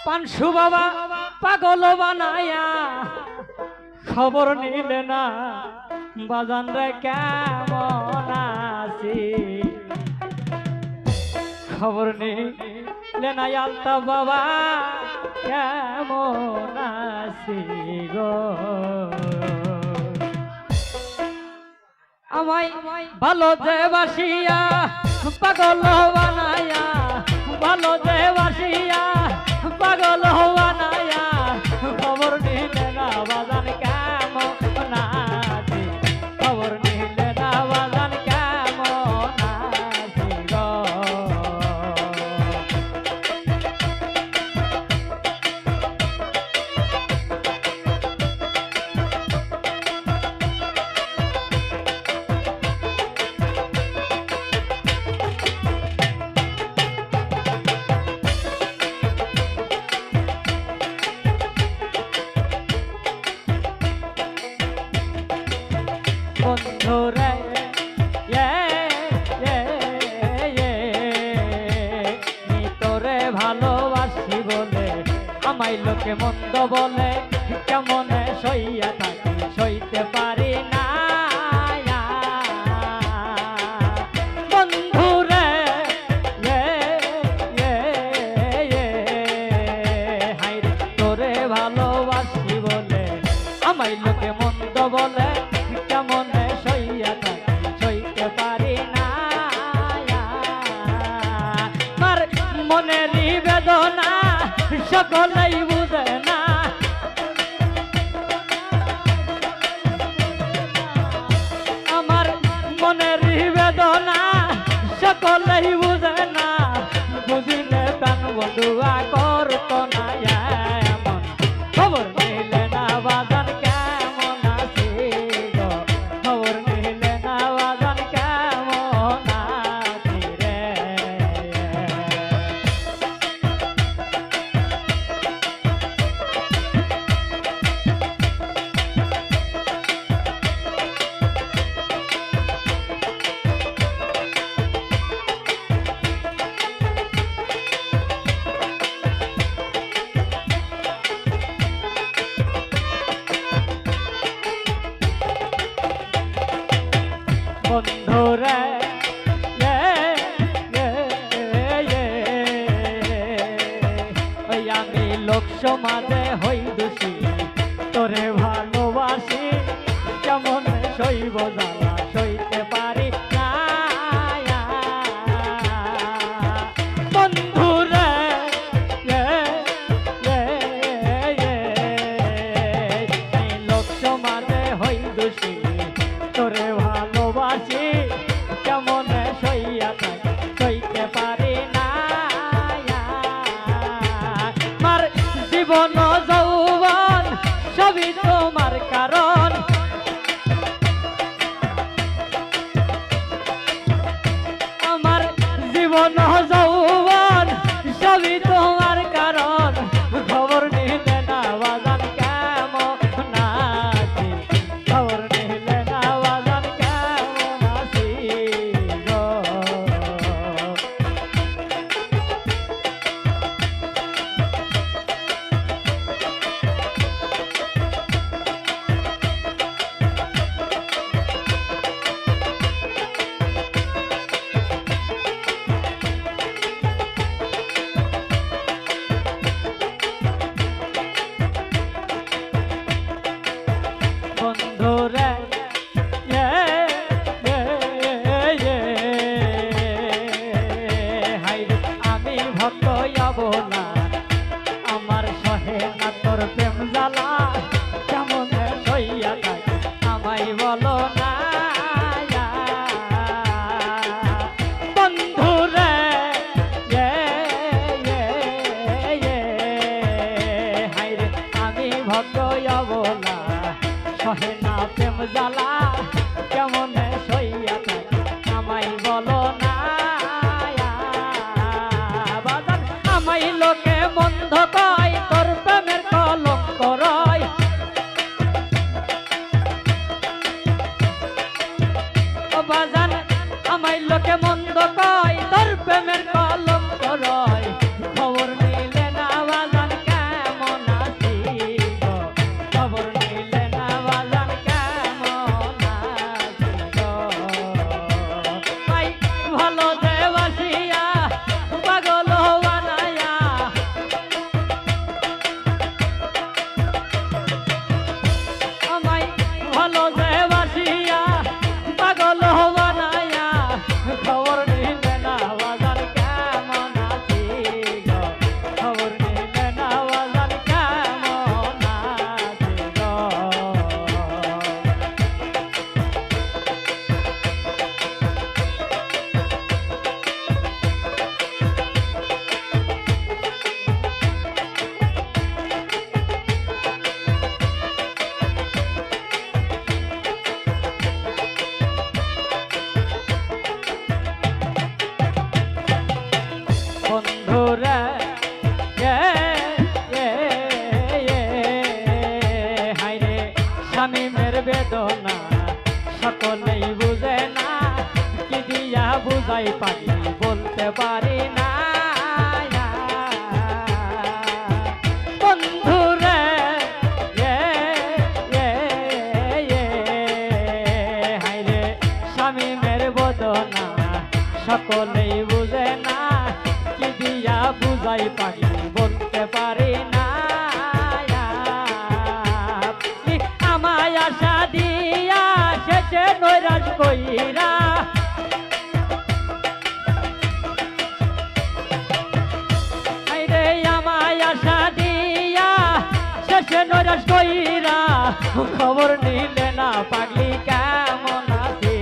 পানসু বাবা পাগল বানায়া খবর নিলে না বাজান রে কেমন আছি খবর নিলে না আলতা বাবা কেমন আছি গো আমায় ভালো যে বাসিয়া পাগল বানায়া ভালো যে বাসিয়া পাগল বানায়া খবর নিলে না বাজান কেমন আছি খবর নিলে না বাজান কেমন আছি গো বন্ধুরে তোরে ভালোবাসি বলে আমায় লোকে মন্দ বলে কেমন সইয়া থাকি সইতে পারি না বন্ধুরে হাইরে তোরে ভালোবাসি বলে আমায় লোকে মন্দ বলে কেমন সইয়া থাকি সইতে পারি না মার মনেরই বেদনা সকলেই বুঝে না আমার মনেরই বেদনা সকলেই বুঝে না বুঝিলে প্রাণ বন্ধুয়া করতো না এমন খবর নিলে না বাজান কেমন আছি গো খবর নিলে না বাজান কেমন আছি রে বন্ধুরে আমি লোক সমাজে হই দোষী তোরে ভালোবাসি কেমন সইব জ্বালা সইতে পারি না বন্ধুরে লোক সমাজে হই দোষী তোরে ভালোবাসি কেমন সইয়া থাকি সইতে পারি না মার জীবন যৌবন সবই তোমার কারণ আমার জীবন যৌবন সবই তোমার কারণ খবর নিলে না বাজান কেমন আছি খবর নিলে না বাজান কেমন আছি গো বন্ধুরে হাইরে আমি ভক্ত অবলা আমার সহে না তোর প্রেম জ্বালা কেমন সইয়া থাকে আমায় বলো না বন্ধুরে হাইরে আমি ভক্ত অবলা সহে না প্রেম জ্বালা কেমন সইয়া থাকে আমায় বলো না বাজান আমায় লোকে বন্ধ কয় তোর প্রেমের কলঙ্ক রয় রে হাইরে স্বামীমের বেদনা সকলেই বুঝে না কি দিয়া বুঝাই পারি বলতে পারি না বন্ধুরে হাইরে স্বামীমের বেদনা সকলেই বুঝে না কি দিয়া বুঝাই পারি বলতে পারি না আমায় আশা দিয়া শেষে নৈরাশ কইরা আইরে আমায় আশা দিয়া শেষে নৈরাশ কইরা খবর নিলে না পাগলি কেমন আছি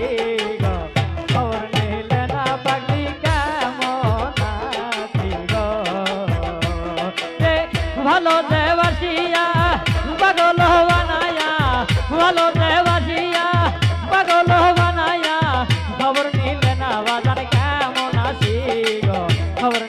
গো খবর নিলে না পাগলি কেমন আছি গো ভালো দেবাসিয়া পাগল বানায়া ভালো দেবাসিয়া পাগল বানায়া খবর নিলে না বাজার কেমন আছি গো খবর